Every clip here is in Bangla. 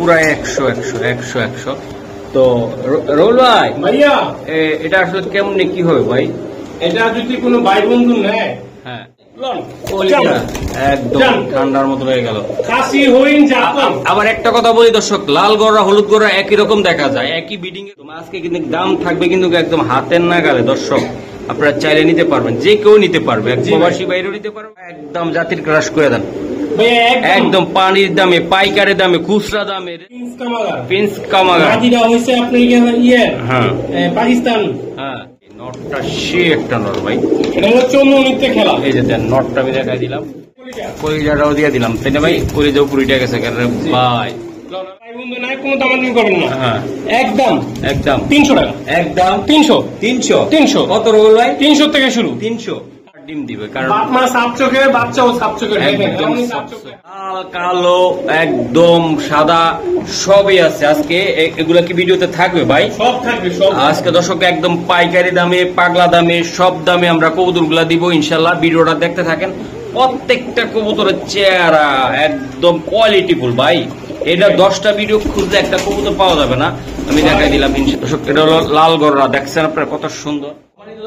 পুরা 100 তো রোল ভাই ভাইয়া এটা আসলে কেমন কি হবে ভাই? এটা যদি কোনো ভাই বন্ধু নেয়, হ্যাঁ একদম ঠান্ডার মতো হয়ে গেল। খাসি হইন জাপান। আবার একটা কথা বলি দর্শক, লাল গররা হলুদ গররা একই রকম দেখা যায়, একই বিডিং এ। আজকে কিন্তু দাম থাকবে কিন্তু একদম হাতের নাগালে দর্শক, আপনারা চাইলে নিতে পারবেন, যে কেউ নিতে পারবে, এক প্রবাসী বাইরেও নিতে পারবে। একদম জাতির ক্রাশ করে দেন, একদম পানির দামে, পাইকারের দামে, খুচরা দামে। প্রিন্স কামাগা হয়েছে আপনি পাকিস্তান। হ্যাঁ নটটা সে একটা নট ভাই, এটা হলো চৌমনিতে খেলা। এই যে দেন নটটা আমি দেখাই দিলাম, কলিজাটাও দিয়ে দিলাম, তাই না ভাই? কলিজাও পুরিটা গেছে ভাই। একদম 300 টাকা, একদম 300 কত রোল ভাই? 300 থেকে শুরু। 300 ডিম দিবে, কারণ বাচ্চাও সাপ চোখের, লাল কালো একদম সাদা সবই আছে। আজকে এগুলা কি ভিডিওতে থাকবে ভাই? সব থাকবে, সব আজকে দর্শক একদম পাইকারি দামে, পাগলা দামে, সব দামে আমরা কবুতর গুলা দিব ইনশাল্লাহ। ভিডিওটা দেখতে থাকেন। প্রত্যেকটা কবুতরের চেহারা একদম কোয়ালিটিফুল ভাই। এটা 10টা ভিডিও খুঁজলে একটা কবুতর পাওয়া যাবে না, আমি দেখাই দিলাম। দর্শক এটা হলো লাল গররা, দেখছেন আপনারা কত সুন্দর।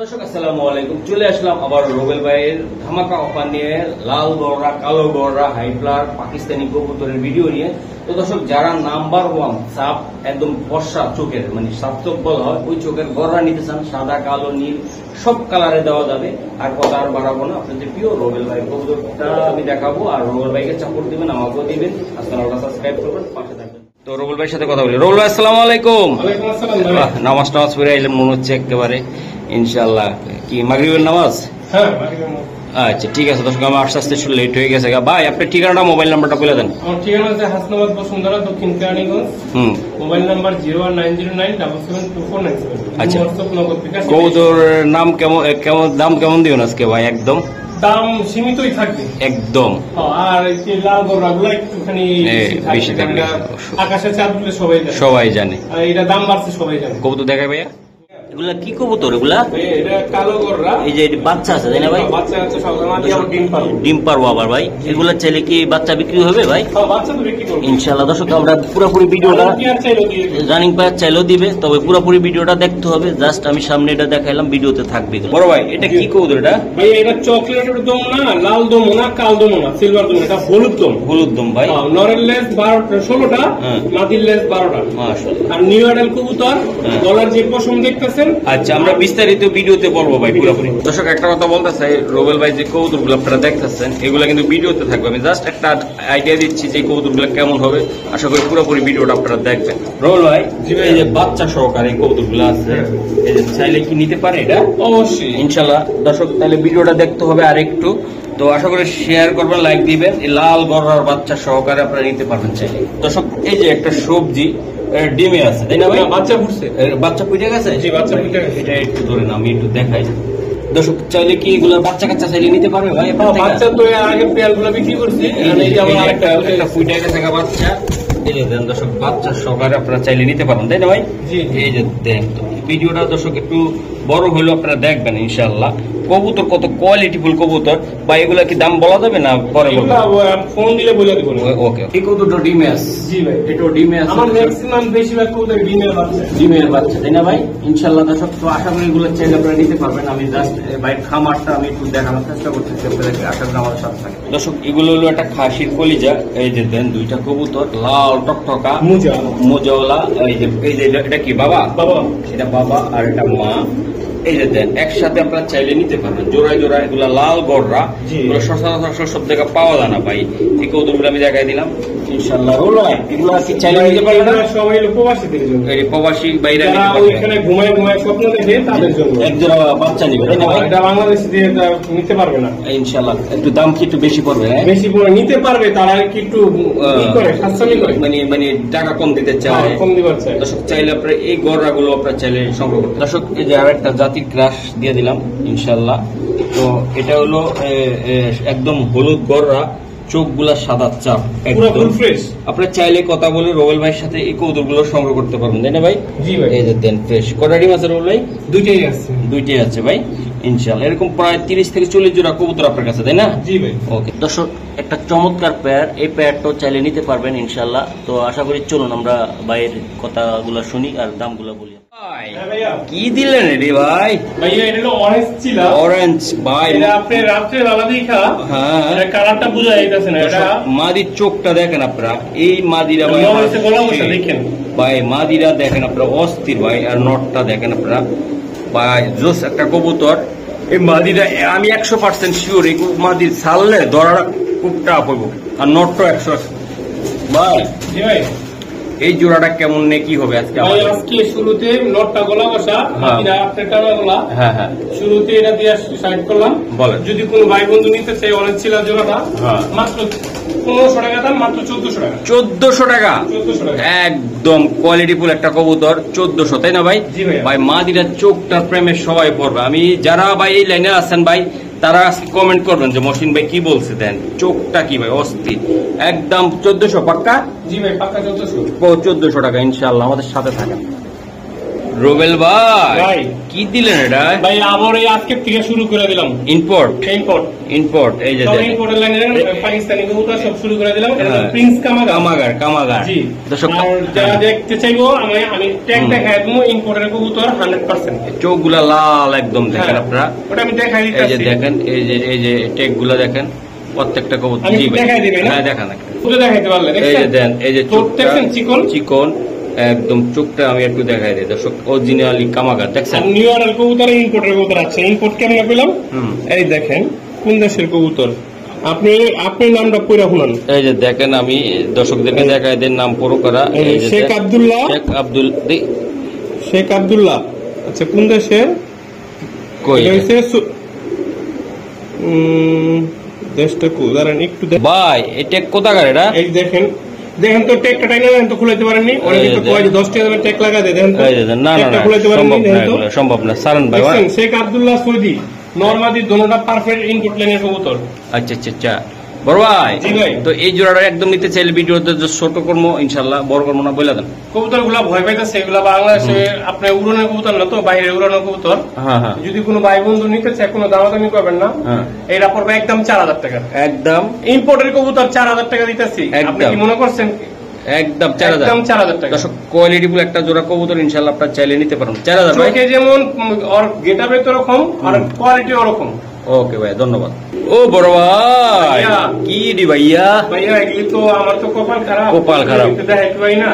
দর্শক আসসালামু আলাইকুম, চলে আসলাম আবার রোবেল ভাইয়ের ধামাকা অফার নিয়ে, লাল গররা, কালো গররা, হাইফ্লার, পাকিস্তানি কবুতরের ভিডিও নিয়ে। তো দর্শক যারা নাম্বার 1 সাপ, একদম বর্ষা চোখের, মানে সাপ চোখ বলা হয়, ওই চোখের গররা নিতে চান, সাদা কালো নীল সব কালারে দেওয়া যাবে। আর কথা আর বাড়াবো না, আপনাদের প্রিয় রোবেল ভাই কবুতরটা আমি দেখাবো, আর রোবেল ভাইকে সাপোর্ট দিবেন, আমাকেও দিবেন। আপনারা সাবস্ক্রাইব করবেন, পাশে থাকবেন। তো রোবেল ভাইয়ের সাথে কথা বলি। রোবেল ভাই আসসালামু আলাইকুম। নামাজ টামাজ পড়ে আইলেন মনে হচ্ছে একেবারে, ইনশাল্লাহ। কি মাগরিবের নামাজ? হ্যাঁ। আচ্ছা ঠিক আছে দর্শক, আমার আস্তে আস্তে লেট হয়ে গেছে। ভাই আপনার ঠিকানাটা, মোবাইল নাম্বারটা বলে দেন। আমার ঠিকানা আছে হাসনাবাদ বসুন্ধরা, দক্ষিণ কেরানীগঞ্জ। Mobile number 01909772497। আচ্ছা, কবুতর নাম কেমন দাম কেমন দিবেন আজকে ভাই? একদম দাম সীমিতই থাকবে একদম। আর লাল গররাগুলো একটুখানি বেশি থাকবে, আকাশে চাঁদ বলে সবাই জানে। আর এটা দাম বাড়ছে, সবাই জানে। কবুতর দেখাই ভাইয়া, এগুলা কি কবুতর? এগুলা এটা কালো গররা। এই যে বাচ্চা আছে তাই না ভাই? বাচ্চা আছে, ডিম পারবো আবার ভাই। এগুলা চাইলে কি বাচ্চা বিক্রি হবে ভাই? বাচ্চা তো বিক্রি করব ইনশাআল্লাহ। দর্শক আমরা পুরোপুরি ভিডিওটা, রানিং পায়ার চাইলেও দিবে, তবে পুরোপুরি ভিডিওটা দেখতে হবে। জাস্ট আমি সামনে এটা দেখাইলাম, ভিডিওতে থাকবে। বড় ভাই এটা কি কবুতর? এটা ভাই এটা চকলেটের দম না, লাল দম না, কাল দম না, সিলভার দম। এটা হলুদ দম ভাই। নরের লেস 16টা, মাদির লেস 12টা। মাশাআল্লাহ। আর নিউ অ্যাডাল কবুতর, গলার যে পশম দেখতেছেন। আচ্ছা, আমরা বিস্তারিত ভিডিওতে বলবো ভাই পুরোপুরি। দর্শক একটা কথা বলতে চাই, রোবেল ভাই যে কবুতরগুলো আপনারা দেখতেছেন এগুলো কিন্তু ভিডিওতে থাকবে। আমি জাস্ট একটা আইডিয়া দিচ্ছি যে কবুতরগুলো কেমন হবে। আশা করি পুরোপুরি ভিডিওটা আপনারা দেখবেন। রোবেল ভাই এই যে বাচ্চা সহকারে কবুতরগুলো আছে, এই যে চাইলে কি নিতে পারে? এটা অবশ্যই ইনশাল্লাহ। দর্শক তাহলে ভিডিওটা দেখতে হবে আর একটু, তো আশা করি শেয়ার করবেন, লাইক দিবেন। এই লাল গররার বাচ্চা সহকারে আপনারা নিতে পারবেন চাইলে। দর্শক এই যে একটা সবজি ডিমে আছে তাই না ভাই? বাচ্চা ফুটছে, বাচ্চা ফুটে গেছে। বাচ্চা ফুটে গেছে। এটা একটু ধরে না, আমি একটু দেখাই। দর্শক চাইলে কি এগুলো বাচ্চা কাচ্চা চাইলে নিতে পারবে ভাই? বাচ্চা তো আগে পেয়ারগুলো বিক্রি করছে, একটা ফুটে গেছে বাচ্চা। এই যে দেন দর্শক, বাচ্চা সহকারে আপনারা চাইলে নিতে পারেন তাই না ভাই? এই যে দেন, ভিডিওটা দর্শক একটু বড় হলেও আপনারা দেখবেন ইনশাআল্লাহ। কবুতর কত কোয়ালিটিফুল কবুতর বা এগুলা কি দাম বলা যাবে না পরে ফোন দিলে বলে দিব? ওকে। এই কবুতরটা ডিমে আছে? জি ভাই, এটাও ডিমে আছে। আমার ম্যাক্সিমাম বেশিরভাগ কবুতর ডিমের বাচ্চা তাই না ভাই? ইনশাআল্লাহ দর্শক, তো আশা করি এগুলো চাইলে আপনারা নিতে পারবেন। আমি জাস্ট ভাই খামারটা আমি একটু দেখানোর চেষ্টা করতেছি আপনাদেরকে, আশা করি আমার সাথে থাকে। দর্শক এগুলো হলো একটা খাসির কলিজা। এই যে দেন দুইটা কবুতর, লাল টকটকা মোজাওয়ালা। এই যে এটা কি বাবা? এটা বাবা আর এটা মা। এই যে দেন একসাথে আপনারা চাইলে নিতে পারবেন, জোড়ায় জোড়ায়। এগুলা লাল গররা, সচরাচর সব জায়গায় পাওয়া যায় না ভাই। এই কবুতরগুলো আমি দেখাই দিলাম ইনশাআল্লাহ। রোল ভাই এগুলো কি চাইলে নিতে পারবেন? সবাই প্রবাসীদের জন্য, এই প্রবাসী বাইরে নিতে পারবে, ওইখানে ঘুমায় স্বপ্ন দেখে তাদের জন্য। এক জোড়া বাচ্চা নিবে তাই না ভাই? এটা বাংলাদেশে দিয়ে নিতে পারবে না ইনশাআল্লাহ। একটু দাম কি একটু বেশি পড়বে? বেশি পড়ে নিতে পারবে, তারা কি একটু সাশ্রয়ী করে, মানে টাকা কম দিতে চায়, কম দিবার চায়। দর্শক চাইলে আপনারা এই গররা গুলো আপনারা চাইলে সংগ্রহ করতে। দর্শক এই যে আরেকটা জাতির ক্রাশ দিয়ে দিলাম ইনশাআল্লাহ। তো এটা হলো একদম হলুদ গররা, চোখগুলা সাদা চাপ, একদম ফ্রেশ। আপনারা চাইলে কথা বলে রোবেল ভাইয়ের সাথে এই কবুতরগুলো সংগ্রহ করতে পারবেন তাই না ভাই? জি ভাই। এই যে দেন ফ্রেশ। কটা ডিম আছে রোবেল ভাই? দুইটাই আছে ভাই। ইনশাআল্লাহ। এরকম প্রায় 30 থেকে 40 জোড়া কবুতর আপনার কাছে, তাই না? জি ভাই। ওকে দর্শক, একটা চমৎকার পেয়ার, এই পেয়ারটাও চাইলে নিতে পারবেন ইনশাআল্লাহ। তো আশা করি চলুন আমরা ভাইয়ের কথাগুলো শুনি আর দামগুলো বলি। কি দিলেন রে ভাই? ভাইয়া এটা হলো অরেঞ্জ ছিল। অরেঞ্জ ভাই, এটা আপনি রাত্রে বেলা দেখা, হ্যাঁ এটা কালারটা বোঝা যাইতেছে না। এটা মাদির চোখটা দেখেন আপনারা, এই মাদিরা ভাই দেখেন ভাই, মাদিরা দেখেন আপনারা অস্থির ভাই। আর নটটা দেখেন আপনারা ভাই, জোস একটা কবুতর। এই মাদিরা আমি 100% শিওর এই মাদির ছাড়লে ধরাটা খুব টাফ হইব। আর নটটা 100 ভাই। জি ভাই, এই জোড়াটা কেমন নে কি হবে আজকে? আজকে শুরুতে নটটা গলা বসা, বাকিরা আপনার টানা গলা। হ্যাঁ হ্যাঁ, শুরুতে এটা দিয়ে সাইড করলাম। বলেন, যদি কোনো ভাই বন্ধু নিতে চাই অনেক ছিল জোড়াটা মাত্র 1500 টাকা দাম, মাত্র 1400 টাকা। 1400 টাকা? 1400 টাকা, একদম কোয়ালিটি ফুল একটা কবুতর। 1400, তাই না ভাই? ভাই মাদিরা চোখটা প্রেমে সবাই পড়বে। আমি যারা ভাই এই লাইনে আছেন ভাই, তারা আজকে কমেন্ট করবেন যে মহসিন ভাই কি বলছে, দেন চোখটা কি ভাই অস্থির। একদম 1400 পাক্কা? জি ভাই পাক্কা 1400। 1400 টাকা ইনশাআল্লাহ। আমাদের সাথে থাকেন। রোবেল ভাই কি দিলেন এটা? ভাই আবার এই আজকে থেকে শুরু করে দিলাম ইম্পোর্ট। এই যে ইম্পোর্টের লাইনে পাকিস্তানি কবুতর সব শুরু করে দিলাম। এটা প্রিন্স কামাগার। জি দর্শক, যারা দেখতে চাইবো আমি ট্যাগ দেখাই দেবো ইম্পোর্টের কবুতর 100%। চোখগুলা লাল একদম দেখেন আপনারা, ওটা আমি দেখাই দিচ্ছি। এই যে দেখেন, এই যে ট্যাগগুলা দেখেন প্রত্যেকটা কবুতর। জি ভাই দেখাই দিবেন? হ্যাঁ দেখান। পুরো দেখাইতে পারলে এই যে দেন, এই যে চোখটা চিকন একদম, চোখটা আমি একটু দেখাই দিই দর্শক। অরিজিনালি কামাগার দেখছেন। নিউ অর্ডার কবুতর, ইম্পোর্টের কবুতর আছে। ইম্পোর্ট কেমন পেলাম? এই দেখেন কোন দেশের কবুতর। আপনি নামটা পড়ে শুনুন। এই যে দেখেন, আমি দর্শকদেরকে দেখাই দেন নাম পুরো করা। শেখ আব্দুল্লাহ। আচ্ছা কোন দেশের? কই দেশটা কোদারেন একটু ভাই, এটা কোথাকার? এটা এই দেখেন তো টেকটা টাইনা দেন তো খুলাইতে পারেননি। অনেকে তো কয় যে 10 টাকা দামের টেক লাগা দেন তো। না খুলাইতে পারেননি, সম্ভব না। সারান ভাই শেখ আব্দুল্লাহ সৌদি নরমাদি দোনোটা পারফেক্ট ইনপুট লাইনের কবুতর। আচ্ছা বড় ভাই। জি ভাই, তো এই জোড়াটা একদম নিতে চাইলে ভিডিওতে ছোট করবো ইনশাআল্লাহ, বড় করবো না বলে দেন। কবুতর গুলা ভয় পাইতেছে, এগুলা বাংলাদেশে আপনার উড়ানোর কবুতর না তো, বাইরে উড়ানোর কবুতর। যদি কোনো ভাই বন্ধু নিতে চায় কোনো দামাদামি করবেন না। এটা পড়বে একদম 4000 টাকা। একদম ইম্পোর্টের কবুতর 4000 টাকা দিতেছি। আপনি কি মনে করছেন? একদম 4000 টাকা। দর্শক, কোয়ালিটি ফুল একটা জোড়া কবুতর ইনশাআল্লাহ আপনারা চাইলে নিতে পারেন। 4000 ভাই, যেমন আর গেটআপে তো রকম আর কোয়ালিটি ওরকম। ওকে ভাই, ধন্যবাদ। ও বড় ভাই কি দি ভাইয়া? এগুলি তো আমার তো কপাল খারাপ দেখাইতে পারি না,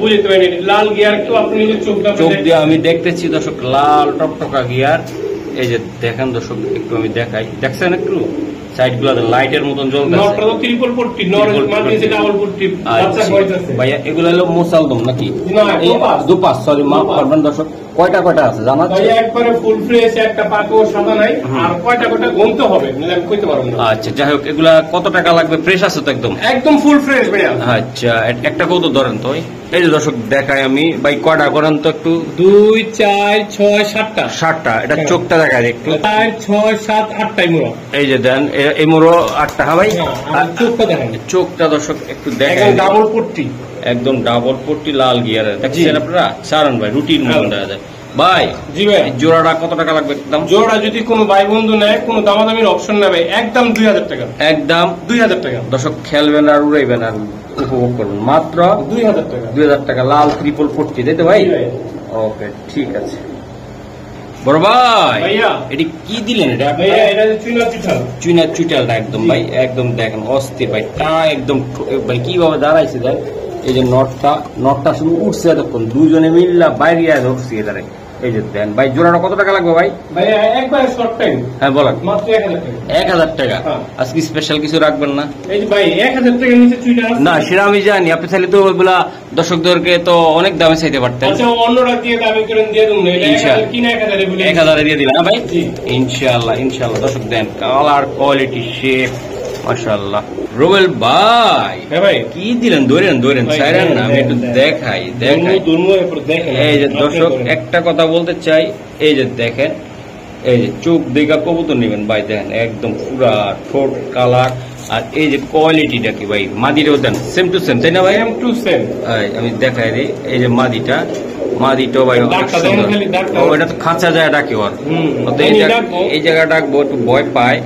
বুঝতে পারি। লাল গিয়ার একটু আপনি চোখ দিয়ে আমি দেখতেছি দর্শক, লাল টকটকা গিয়ার। এই যে দেখেন দর্শক, একটু আমি দেখাই, দেখছেন একটু সাইড গুলা লাইটের মতন জ্বলতেছে। ভাইয়া এগুলো হলো মোসালদম নাকি? দুপাস, সরি মাফ করবেন দর্শক। কয়টা আছে জানা? একবারে ফুল ফ্রেশ, একটা পাকও সাদা নাই। আর কয়টা গুনতে হবে আমি কইতে পারবো না। আচ্ছা যাই হোক, এগুলা কত টাকা লাগবে? ফ্রেশ আছে তো একদম ফুল ফ্রেশ ভাইয়া। আচ্ছা একটা কত ধরেন তো? এই যে দর্শক দেখাই আমি ভাই, কয়টা করেন তো একটু? 2, 4, 6, 7টা। এটা চোখটা দেখায় একটু। 4, 6, 7, 8টাই মুড়ো। এই যে দেন, এই মুড়ো 8টা। হ্যাঁ ভাই, চোখটা দেখেন। চোখটা দর্শক একটু দেখেন, ডাবল পট্টি, একদম ডাবল পট্টি, লাল গিয়ারের। দেখছেন আপনারা? সারান ভাই রুটিন মতন দেখা যায় ভাই। জি ভাই, জোড়াটা কত টাকা লাগবে একদম? জোড়া যদি কোনো ভাই বন্ধু নেয়, কোনো দামাদামির অপশন নেবে, একদম 2000 টাকা। একদম 2000 টাকা। দর্শক খেলবেন আর উড়াইবেন আর উপভোগ করবেন, মাত্র 2000 টাকা। 2000 টাকা, লাল ট্রিপল পট্টি, তাই তো ভাই? ওকে ঠিক আছে। বড় ভাই এটি কি দিলেন? এটা চুইনা চুইটালটা একদম ভাই, একদম দেখেন অস্থির ভাই। তা একদম ভাই কিভাবে দাঁড়াইছে দেখ। এই যে নটটা শুধু উঠছে এতক্ষণ, দুজনে মিল্লা বাইরে উঠছে এদারে। এই যে দেন ভাই, জোড়াটা কত টাকা লাগবে ভাই? ভাই একবারে শর্ট টাইম। হ্যাঁ বলেন। মাত্র 1000 টাকা। 1000 টাকা। আজকে স্পেশাল কিছু রাখবেন না? এই যে ভাই 1000 টাকার নিচে চুইটা না, সেটা আমি জানি। আপনি চাইলে তো ওইগুলা দর্শকদেরকে তো অনেক দামে চাইতে পারতেন। আচ্ছা অন্যরা দিয়ে দাবি করে দিয়ে দেব না, এটা 1000 দিয়ে দিবেন না ভাই? ইনশাআল্লাহ দর্শক দেন, কালার কোয়ালিটি শেপ মাশাআল্লাহ। রোবেল ভাই, হ্যাঁ ভাই কি দিলেন? ধরেন সাইরেন না, আমি একটু দেখাই। এই যে দর্শক একটা কথা বলতে চাই, এই যে দেখেন, এই যে চোখ দেখা কবুতর নেবেন ভাই, দেখেন একদম পুরা ঠোঁট কালার। আর এই যে কোয়ালিটিটা কি ভাই, মাদিরেও দেন সেম টু সেম, তাই না ভাই? Same to same. আমি দেখাই দিই, এই যে মাদিটা মাদিটাও ভাই অনেক ডাক্তার দেন সুন্দর। খালি ডাক্তার। ও এটা তো খাঁচা যায় ডাকে ওর। তো এই জায়গা ডাকবো একটু ভয় পায়,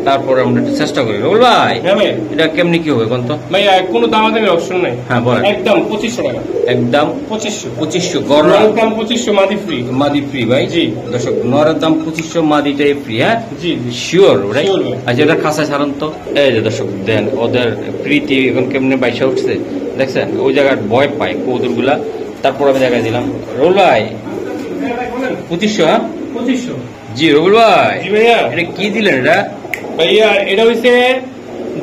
তারপরে আমরা একটু চেষ্টা করি। রুবেল ভাই হ্যাঁ ভাই এটা কেমনি কি হবে কোন তো? ভাইয়া কোনো দামাদামি অপশন নাই। হ্যাঁ বলেন। একদম 2500 টাকা। একদম 2500 গড়া একদম 2500 মাদি ফ্রি। মাদি ফ্রি ভাই। জি। দর্শক নরের দাম 2500, মাদিটাই ফ্রি। হ্যাঁ জি জি শিওর ভাই। Sure ভাই। আচ্ছা এটা খাঁচায় ছাড়ুন তো। এই যে দর্শক দেন ওদের প্রীতি এখন কেমনে বাইসা উঠছে দেখছেন, ওই জায়গায় ভয় পায় কবুতর গুলা। তারপর আমি দেখা দিলাম রুবেল ভাই 2500। হ্যাঁ 2500 জি রুবেল ভাই জি ভাইয়া। এটা কি দিলেন এটা? ভাইয়া এটা হইছে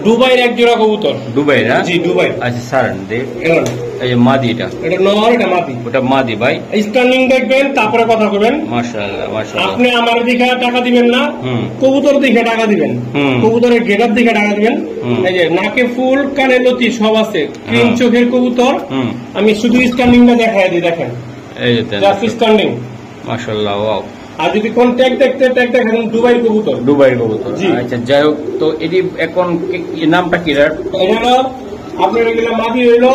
দুবাইয়ের এক জোড়া কবুতর। দুবাই না? জি দুবাই। আচ্ছা সারেন দে। এখন এই যে মাদি এটা, এটা নর এটা মাদি। ওটা মাদি ভাই। স্ট্যান্ডিং দেখবেন তারপরে কথা বলবেন। মাশাআল্লাহ মাশাআল্লাহ। আপনি আমার দিকে টাকা দিবেন না, হুম। কবুতর দিকে টাকা দিবেন। হুম। কবুতরের গেটআপ দিকে টাকা দিবেন। হুম। এই যে নাকে ফুল, কানে লতি সব আছে, ক্রিম হ্যাঁ। চোখের কবুতর। হুম। আমি শুধু স্ট্যান্ডিংটা দেখাই দিই, দেখেন এই যে দেন জাস্ট স্ট্যান্ডিং। মাশাআল্লাহ ওয়াও। আর যদি কোন ট্যাগ দেখেন দুবাই কবুতর। দুবাই কবুতর। জি। আচ্ছা যাই হোক, তো এটি এখন নামটা কি এর? এটা হলো আপনার এগুলো মাদি হইলো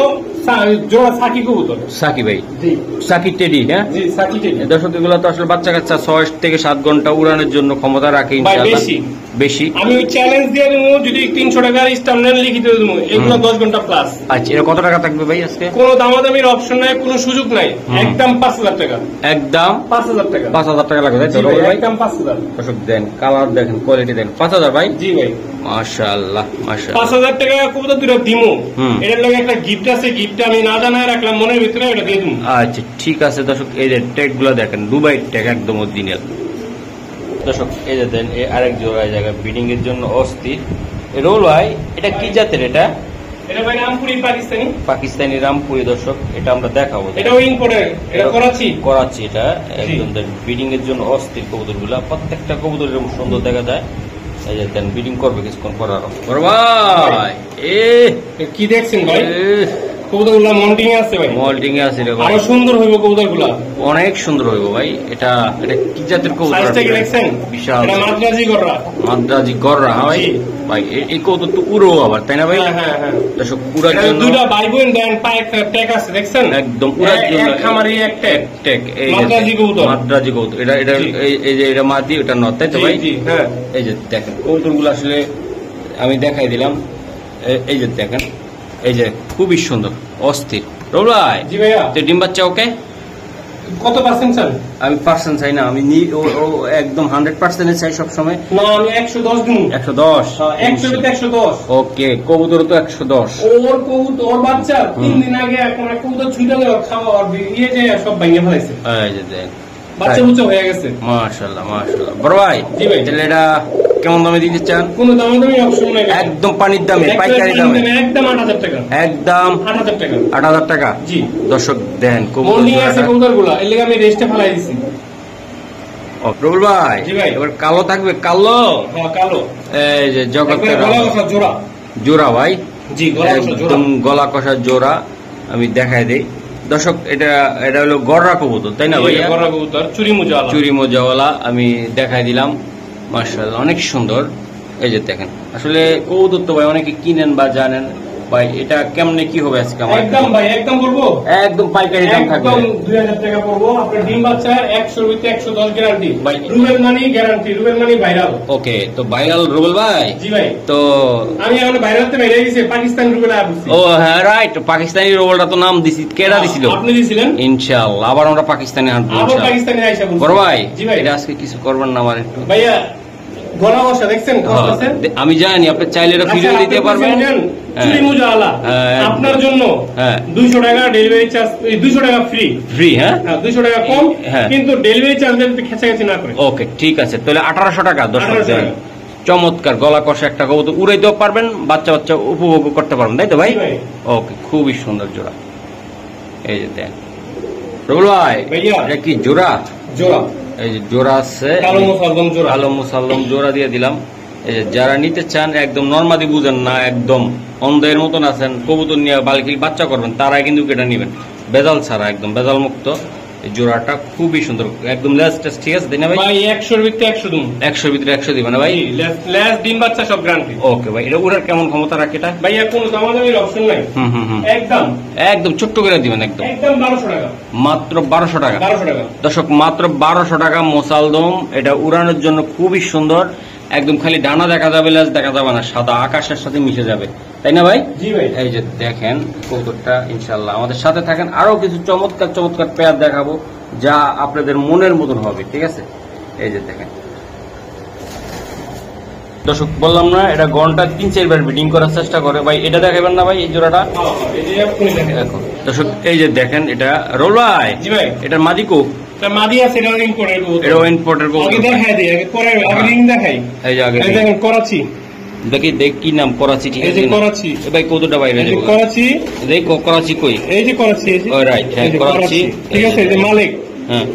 জোড়া সাকি কবুতর। সাকি ভাই, জি সাকি টেডি। হ্যাঁ জি সাকি টেডি। দর্শক এগুলো তো আসলে বাচ্চা কাচ্চা 6 থেকে 7 ঘন্টা উড়ানোর জন্য ক্ষমতা রাখে ভাই ইনশাআল্লাহ। বেশি। বেশি। আমি চ্যালেঞ্জ দিয়ে দেবো, যদি 300 টাকার স্ট্যান্ডার্ড লিখিত দেবো, এগুলো 10 ঘন্টা প্লাস। আচ্ছা এটা কত টাকা থাকবে ভাই আজকে? কোনো দামাদামির অপশন নাই, কোনো সুযোগ নাই। একদম 5000 টাকা। একদম 5000 টাকা। 5000 টাকা লাগবে তাই তো জি ভাই, রুবেল ভাই? একদম 5000। দর্শক দেন কালার দেখেন, কোয়ালিটি দেখেন। 5000 ভাই। জি ভাই মাশাআল্লাহ মাশাআল্লাহ। 5000 টাকা কবুতর দুটো দিমু। হুম। এটার লগে একটা গিফট আছে, গিফটটা আমি না জানায় রাখলাম মনের ভিতরে, এটা দিয়ে দিমু। আচ্ছা ঠিক আছে দর্শক, এই যে ট্যাগ গুলো দেখেন, দুবাই ট্যাগ একদম অরিজিনাল। দর্শক এই যে দেন এই আরেক জোড়া জায়গা বিডিং এর জন্য অস্থির। রোল ভাই এটা কি জাতের? এটা এটা ভাই রামপুরি পাকিস্তানি। পাকিস্তানি রামপুরি। দর্শক এটা আমরা দেখাবো। এটা ইম্পোর্টেড, এটা করাচি। করাচ্ছি এটা একদম বিডিং এর জন্য অস্থির কবুতর গুলা। প্রত্যেকটা কবুতর এরকম সুন্দর দেখা যায়। এই যে দেন বিডিং করবে কিছুক্ষণ পর আরো। বড় ভাই কি দেখছেন ভাই? এ কবুতর গুলা মন্টিং এ আছে ভাই, মল্টিং এ আছে রে ভাই। আরো সুন্দর হইব কবুতর গুলা। অনেক সুন্দর হইব ভাই। এটা এটা কি জাতের কবুতর? সাইজটা কি দেখছেন? বিশাল। এটা মাদ্রাজি গররা। মাদ্রাজি গররা। হ্যাঁ ভাই। জি। ভাই এই কবুতর তো উড়ো আবার, তাই না ভাই? হ্যাঁ হ্যাঁ হ্যাঁ। দর্শক পুরার এটা জন্য দুইটা ভাই বোন দেন, পায়ে একটা ট্যাগ আছে দেখছেন? একদম পুরার এক- জন্য এক খামারি এক ট্যাগ। ট্যাগ। এই যে মাদ্রাজি কবুতর। মাদ্রাজি কবুতর। এটা এটা জি। এই যে এটা মাদি, ওটা নর, তাই তো জি ভাই? জি হ্যাঁ। এই যে দেখেন কবুতরগুলো আসলে আমি দেখাই দিলাম। এই যে দেখেন, এই যে খুবই সুন্দর অস্থির। রুবেল ভাই জি ভাইয়া, তো ডিম বাচ্চা ওকে? কত পার্সেন্ট চান? আমি পার্সেন্ট চাই না, আমি ও একদম 100% চাই সবসময়। না আমি 110 দিন। 110। 110। ওকে কবুতর তো 110। ওর কবুতর, ওর বাচ্চা 3 দিন আগে এখন এক কবুতর ছুটে গেল, খাওয়া আর ইয়ে যে সব ভেঙে ফেলাইছে, এই যে দেখ বাচ্চা বুচ্চা হয়ে গেছে। মাশাআল্লাহ মাশাআল্লাহ। বড় ভাই জি ভাই। তাহলে এটা কেমন দামে দিতে চান? কোনো দামাদামি অপশন নাই। একদম পানির দামে, পাইকারি দামে একদম 8000 টাকা। একদম 8000 টাকা। 8000 টাকা। জি। দর্শক দেন মন্ডিং আছে কবুতর। কবুতর গুলা, এর লেগে আমি রেস্টে ফেলাই দিছি। রুবেল ভাই জি ভাই। এবার কালো থাকবে, কালো। হ্যাঁ কালো, এই যে জগতের একবারে গলা কষা জোড়া। জোড়া ভাই। জি গলা কষা জোড়া। একদম গলা কষা জোড়া। আমি দেখাই দেই দর্শক, এটা এটা হলো গররা কবুতর, তাই না ভাই? গলা কবুতর চুরি মুজালা। চুরি মোজাওয়ালা আমি দেখাই দিলাম। মাশাআল্লাহ অনেক সুন্দর। এই যে দেখেন আসলে কবুতর তো ভাই অনেকে কিনেন বা জানেন ভাই, এটা কেমনে কি হবে আজকে আমার? একদম ভাই, একদম বলবো, একদম পাইকারি দাম থাকবে। একদম 2000 টাকা পড়বো। আপনার ডিম বাচ্চা 100 হইতে 110 গ্যারান্টি ভাই। রুবেল মানি গ্যারান্টি, রুবেল মানি ভাইরাল। ওকে তো ভাইরাল রুবেল ভাই। জি ভাই, তো আমি এখন ভাইরালতে বেড়ে গেছি, পাকিস্তান রুবেল আসছি। ও হ্যাঁ রাইট, পাকিস্তানি রুবেলটা তো নাম দিছি, কেডা দিছিল? আপনি দিছিলেন। ইনশাআল্লাহ আবার আমরা পাকিস্তানি হাঁটবো আবার ইনশাআল্লাহ। পাকিস্তানি আইসা বলছি। বড় ভাই জি ভাই। এটা আজকে কিছু করবেন না আমার একটু? ভাইয়া গলা বসা দেখছেন কষ্ট আছে? আমি জানি আপনি চাইলে এটা ভিডিও দিতে পারবেন। চুরি মুজালা হ্যাঁ, আপনার জন্য হ্যাঁ। 200 টাকা ডেলিভারি চার্জ, 200 টাকা ফ্রি। ফ্রি? হ্যাঁ 200 টাকা কম, হ্যাঁ। কিন্তু ডেলিভারি চার্জ খেঁচাখেঁচি না করে। ওকে ঠিক আছে, তাহলে 1800 টাকা। 1800 দর্শক টাকা। চমৎকার গলা কষা একটা কবুতর, উড়াইতেও পারবেন, বাচ্চা বাচ্চা উপভোগ করতে পারবেন, তাই তো ভাই? জি ভাই। ওকে খুবই সুন্দর জোড়া। এই যে দেন রুবেল ভাই ভাইয়া। এটা কি জোড়া? জোড়া এই যে জোড়া আছে, কালো মুসালদম জোড়া। আলো মুসাল্লম জোড়া দিয়ে দিলাম। এই যে যারা নিতে চান একদম নরমাদি বুঝেন না, একদম অন্ধের মতন আছেন, কবুতর নিয়ে বালকি বাচ্চা করবেন, তারাই কিন্তু এটা নেবেন, বেজাল ছাড়া, একদম বেজাল মুক্ত। জোড়াটা খুবই সুন্দর, একদম লেস ঠিক আছে তাই না ভাই? 100 এর ভিতরে 100 দিন, 100 এর ভিতরে 100 দিবে না ভাই? লেস ডিম বাচ্চা সব গ্যারান্টি। ওকে ভাই, এটা ওটার কেমন ক্ষমতা রাখে এটা ভাই? কোনো দামাদামির অপশন নাই, একদম ছোট্ট করে দিবেন, একদম 1200 টাকা, মাত্র 1200 টাকা। 1200 টাকা দর্শক, মাত্র 1200 টাকা মোসালদম। এটা উড়ানোর জন্য খুবই সুন্দর, একদম খালি ডানা দেখা যাবে, লেজ দেখা যাবে না, সাদা আকাশের সাথে মিশে যাবে, তাই না ভাই? জি ভাই। এই যে দেখেন কবুতরটা, ইনশাআল্লাহ আমাদের সাথে থাকেন, আরো কিছু চমৎকার চমৎকার পেয়ার দেখাবো যা আপনাদের মনের মতন হবে, ঠিক আছে? এই যে দেখেন দর্শক, বললাম না এটা ঘন্টা 3-4 বার ব্রিডিং করার চেষ্টা করে ভাই। এটা দেখাবেন না ভাই এই জোড়াটা? এখন দর্শক এই যে দেখেন, এটা রোলাই। জি ভাই। এটার মাদিকো মাদি আছে, এটা ইম্পোর্টের কবুতর। এটা ইম্পোর্টের কবুতর। আগে দেখাই দিই, আগে পরে আগে রিং দেখাই। এই যে আগে এই দেখেন করাচি, দেখ কি নাম? করাচি, ঠিক আছে? এই যে করাচি। ভাই কতটা বাইরে এই যে করাচি, দেখ করাচি কই? এই যে করাচি, এই যে রাইট, হ্যাঁ করাচি, ঠিক আছে। এই যে মালিক, হ্যাঁ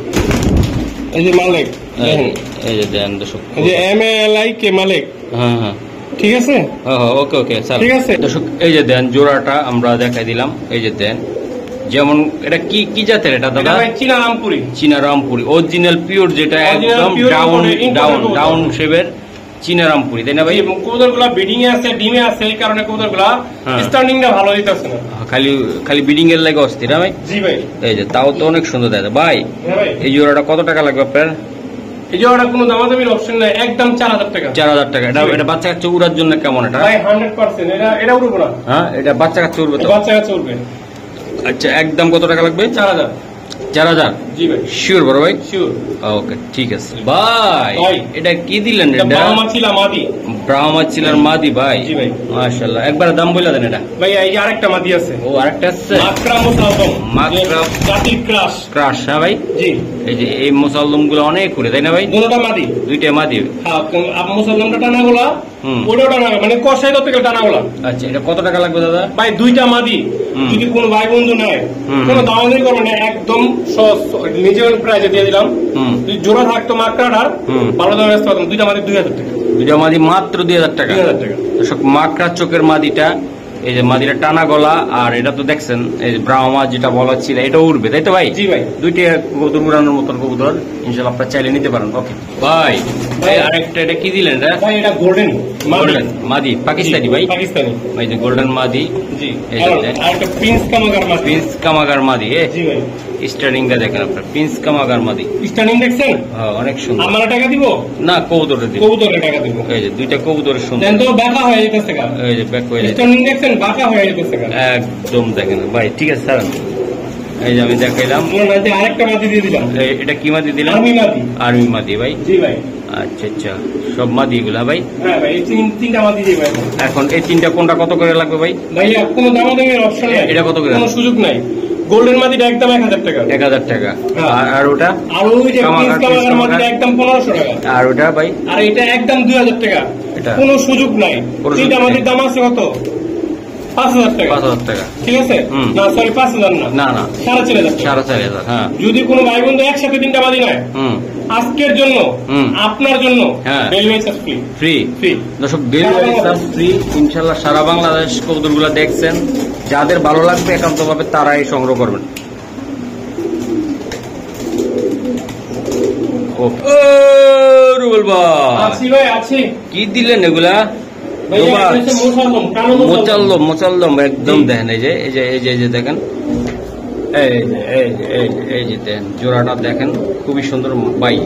এই যে মালিক, দেখেন এই যে দেন দর্শক, এই যে MALIK মালিক, হ্যাঁ হ্যাঁ ঠিক আছে। ওকে ওকে স্যার, ঠিক আছে দর্শক। এই যে দেন জোড়াটা আমরা দেখাই দিলাম, এই যে দেন, যেমন এটা কি কি জাতের এটা দাদা? চীনা রামপুরি, চীনা রামপুরি অরিজিনাল পিওর, যেটা একদম ডাউন শেপের চীনা রামপুরি, তাই না ভাই? এবং কবুতরগুলা ব্রিডিং এ আছে, ডিমে আছে, এই কারণে কবুতরগুলা স্ট্যান্ডিংটা ভালো দিতেছে না, খালি ব্রিডিং এর লাগে অস্থির। ভাই জি ভাই। এই যে তাও তো অনেক সুন্দর দাদা ভাই। এই জোড়াটা কত টাকা লাগবে আপনার? এই জোড়াটা কোনো দামাদামির অপশন নাই, একদম 4000 টাকা। 4000 টাকা। এটা বাচ্চা কাচ্চা উড়ার জন্য কেমন এটা? ভাই 100% এটা উড়বে না। হ্যাঁ, এটা বাচ্চা কাচ্চা উড়বে তো? বাচ্চা কাচ্চা উড়বে। আচ্ছা, একদম কত টাকা লাগবে? 4000। 4000? জি ভাই। শিওর বড় ভাই? শিওর। ওকে ঠিক আছে ভাই। এটা কি দিলেন? এটা ব্রাহ্মা ছিলা মাদি। ব্রাহ্মা ছিলার মাদি ভাই? জি ভাই। মাশাআল্লাহ, একবার দাম বলে দেন এটা ভাই। এই যে আরেকটা মাদি আছে। ও আরেকটা আছে, মাকড়া মুসালদম, মাকড়া জাতির ক্রাশ। ক্রাশ, হ্যাঁ ভাই। জি। এই যে এই মুসালদম গুলো অনেক করে, তাই না ভাই? দুটোটা মাদি, দুইটা মাদি। হ্যাঁ, মুসালদমটা টানা গোলা, ওটাও টানা, মানে কষাই তো থেকে টানা গোলা। আচ্ছা, এটা কত টাকা লাগবে দাদা? ভাই দুইটা মাদি যদি কোনো ভাই বন্ধু নেয়, কোনো দামাদামি করবে না, একদম নিজের প্রাইজে দিয়ে দিলাম। জোড়া থাকতো মাকড়াটার, ভালো দামে বেচতে পারতাম। দুইটা মাদি 2000 টাকা। দুইটা মাদি মাত্র 2000 টাকা। 2000 টাকা। দর্শক, মাকড়া চোখের মাদিটা, এই যে মাদিটা টানা গলা, আর এটা তো দেখছেন এই যে ব্রাহ্মা যেটা বলা ছিল, এটা উড়বে, তাই তো ভাই? জি ভাই। দুইটা কবুতর উড়ানোর মতন কবুতর, ইনশাআল্লাহ আপনারা চাইলে নিতে পারেন। ওকে ভাই। আরেকটা এটা কি দিলেন? এটা ভাই এটা গোল্ডেন মাদি, পাকিস্তানি ভাই? পাকিস্তানি। এই যে গোল্ডেন মাদি। জি। আর একটা প্রিন্স কামাগার মাদি। প্রিন্স কামাগার মাদি। জি ভাই। স্টার্নিংটা দেখেন আপনার, প্রিন্স কামাগার মাদি। স্টার্নিং দেখছেন? হ্যাঁ, অনেক সুন্দর। আমার টাকা দিব না, কবুতরে দিব। কবুতরের টাকা দিব। এই যে দুইটা কবুতরের সুন্দর, দেন তো বাঁকা হয়ে যেতেছে গা। এই যে ব্যাক হয়ে যাচ্ছে, স্টার্নিং দেখছেন? বাঁকা হয়ে যেতেছে গা একদম দেখেন ভাই। ঠিক আছে স্যার, এই যে আমি দেখাইলাম। আরেকটা মাদি দিয়ে দিলাম। এটা কি মাদি দিলাম? আর্মি মাদি। আর্মি মাদি ভাই? জি ভাই। আচ্ছা আচ্ছা, সব মাদি এগুলা ভাই? হ্যাঁ ভাই, এই তিনটা মাদি দিয়ে ভাই। এখন এই তিনটা কোনটা কত করে লাগবে ভাই? ভাইয়া কোনো দামাদামির অপশন নাই। এটা কত করে? কোনো সুযোগ নাই। গোল্ডেন মাদিটা একদম 1000 টাকা। 1000 টাকা। আর ওটা? আর ওই যে প্রিন্স কামাগার মাদিটা একদম 1500 টাকা। আর ওটা ভাই? আর এটা একদম 2000 টাকা। এটা কোনো সুযোগ নাই। তিনটা মাদির দাম আছে কত? 5000 টাকা। 5000 টাকা, ঠিক আছে? না সরি, 5000 না, না না, 4500 টাকা। 4500। হ্যাঁ, যদি কোনো ভাই বন্ধু একসাথে তিনটা মাদি নেয়, আজকের জন্য, আপনার জন্য delivery charge free. Free free দর্শক, ডেলিভারি চার্জ ফ্রি। ইনশাআল্লাহ সারা বাংলাদেশ কবুতরগুলো দেখছেন, যাদের ভালো লাগবে একান্তভাবে তারাই সংগ্রহ করবেন। ওকে রুবেল ভাই, আছি ভাই, আছি। কি দিলেন এগুলা? মোচাল্লম একদম দেখেন, এই যে এই যে এই যে এই যে দেখেন, এই যে দেখেন জোড়াটা দেখেন, খুবই সুন্দর ভাই।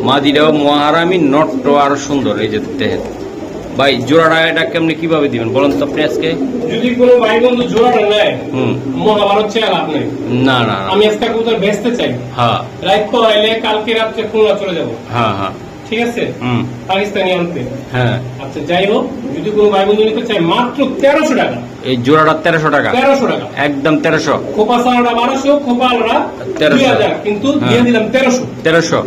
মাদিরাও মহারামি, নট্ট আরো সুন্দর। এই যে দেখেন ভাই, জোড়াটা এটা কেমনি কিভাবে দিবেন বলেন তো আপনি আজকে? যদি কোনো ভাই বন্ধু জোড়াটা নেয়, মহাভারত চেয়ার আপনি। না না, আমি আজকে কবুতর বেচতে চাই। হ্যাঁ, রাত তো আইলে কালকে রাত্রে খুলনা চলে যাবো। হ্যাঁ হ্যাঁ, ঠিক আছে। পাকিস্তানি আনতে। হ্যাঁ, আচ্ছা যাই হোক, যদি কোনো ভাই বন্ধু নিতে চাই, মাত্র 1300 টাকা। এই জোড়াটা 1300 টাকা? 1300 টাকা, একদম 1300। খোপা সারাটা 1200, খোপা আলরা 2000, কিন্তু দিয়ে দিলাম 1300।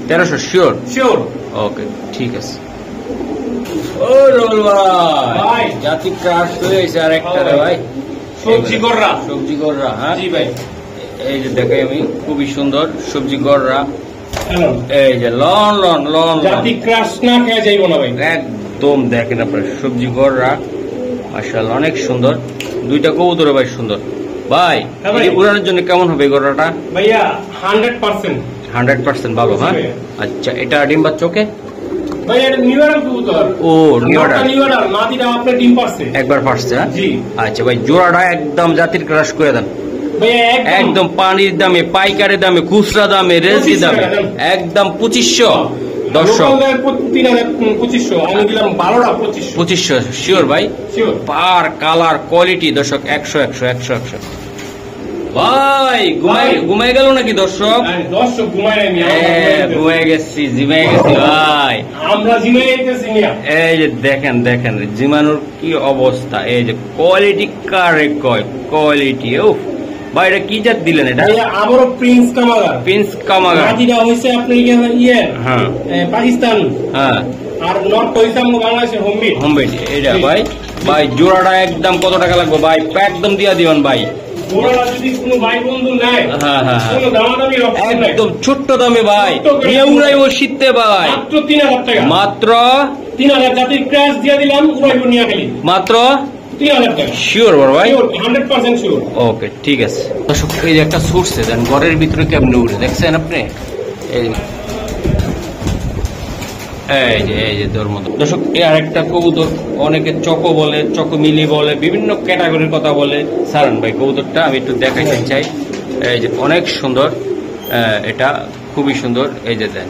1300 শিওর? শিওর। ওকে ঠিক আছে। ও রোল ভাই, জাতি ক্রাশ হয়ে গেছে আর একটা ভাই, সবজি গররা। সবজি গররা, হ্যাঁ জি ভাই। এই যে দেখাই আমি, খুবই সুন্দর সবজি গররা। এই যে লন লন লন, জাতি ক্রাশ না খেয়ে যাইব না ভাই, একদম দেখেন আপনার সবজি গররা। মাশাআল্লাহ অনেক সুন্দর, দুইটা কবুতর ভাই সুন্দর। ভাই উড়ানোর জন্য কেমন হবে গরুটা ভাইয়া 100%? 100% ভালো। হ্যাঁ আচ্ছা, এটা ডিম বাচ্চা ওকে ভাই? এটা নিউ অ্যাডাল কবুতর। ও নিউ অ্যাডাল, মাদিটা আপনার ডিম পারছে একবার পারছে। জি আচ্ছা ভাই, জোড়াটা একদম জাতির ক্রাশ করে দেন একদম পানির দামে, পাইকারি দামে, খুচরা দামে, রেজি দামে একদম 2500। দর্শক 2500, আমি দিলাম 12টা 2500 শিওর ভাই, পার কালার কোয়ালিটি দর্শক 100 ভাই। ঘুমাই গেল নাকি দর্শক? দর্শক ঘুমাই গেছি, জিমাই গেছি ভাই, আমরা জিমাই গেছি। এই যে দেখেন জিমানোর কি অবস্থা, এই যে কোয়ালিটি কারে কয় কোয়ালিটি। ও ভাই এটা কি জাত দিলেন? এটা আবারও প্রিন্স কামাগার। মাদিটা হইছে আপনার হ্যাঁ পাকিস্তান, হ্যাঁ, আর নর্থ হইছে আমাদের বাংলাদেশের হোমবিট। এটা ভাই জোড়াটা একদম কত টাকা লাগবে ভাই? একদম দিয়া দিবেন ভাই। জোড়াটা যদি কোনো ভাই বন্ধু নেয়, হ্যাঁ কোনো দামাদামি একদম ছোট্ট দামে ভাই, উড়াইব শীতে ভাই, মাত্র 3000 টাকা। মাত্র 3000 জাতির ক্র্যাশ দিয়ে দিলাম, উড়াইব নিয়ে গেলি মাত্র 3000 টাকা। শিওর বড় ভাই? 100% শিওর। ওকে ঠিক আছে। দর্শক এই যে একটা ছুটছে, দেন ঘরের ভিতরে কেমনে উড়ে দেখছেন আপনি? এই যে তোর মতো দর্শক, এই আরেকটা কবুতর, অনেকে চকো বলে, চকোমিলি বলে, বিভিন্ন ক্যাটাগরির কথা বলে। সারান ভাই কবুতরটা আমি একটু দেখাইতে চাই। এই যে অনেক সুন্দর, এটা খুবই সুন্দর। এই যে দেন,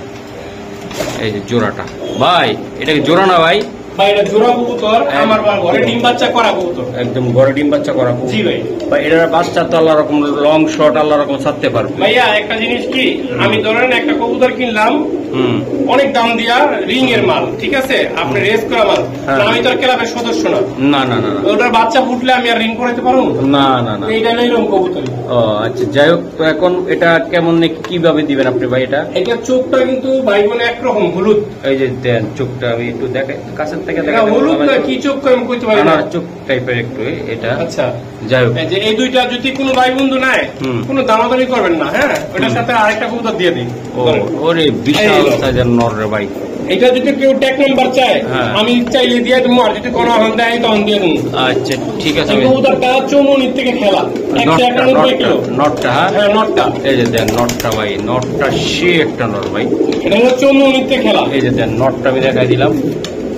এই যে জোড়াটা ভাই, এটা কি জোড়া না ভাই? ভাই এটা জোড়া কবুতর, আমার ঘরে ডিম বাচ্চা করা কবুতর, একদম ঘরে ডিম বাচ্চা করা কবুতর। জি ভাই। ভাই এটার বাচ্চা তো আল্লাহ রকম লং শর্ট আল্লাহ রকম ছাড়তে পারবে। ভাইয়া একটা জিনিস কি, আমি ধরেন একটা কবুতর কিনলাম অনেক দাম দিয়া, রিং এর মাল, ঠিক আছে, আপনি রেস করা মাল, আমি তো আর ক্লাবের সদস্য না, ওটার বাচ্চা ফুটলে আমি আর রিং করাতে পারবো না। এইটা এরকম কবুতর। ও আচ্ছা, যাই হোক, তো এখন এটা কেমন কিভাবে দিবেন আপনি ভাই? এটা চোখটা কিন্তু ভাই বোন একরকম হলুদ। এই যে দেন চোখটা, আমি একটু দেখাই কাছের থেকে, হলুদ না কি চোখ আমি কইতে পারি না, চোখ টাইপের একটু এটা। আচ্ছা যাই হোক, এই দুইটা যদি কোনো ভাই বন্ধু নেয়, কোনো দামাদামি করবেন না। হ্যাঁ, ওটার সাথে আরেকটা কবুতর দিয়ে দিই। ওরে বিশাল সাইজের নর রে ভাই। এটা যদি কেউ ট্যাগ নাম্বার চায়, আমি চাইলে দিয়ে দেবো, আর যদি কোনো হন দেয় তখন দিয়ে দেবো। আচ্ছা ঠিক আছে। কবুতরটা 54 থেকে খেলা, 191 কিলো নটটা। হ্যাঁ নটটা, এই যে দেন নটটা ভাই, নটটা সে একটা নর ভাই, এটা হলো 54 থেকে খেলা। এই যে দেন নটটা আমি দেখাই দিলাম,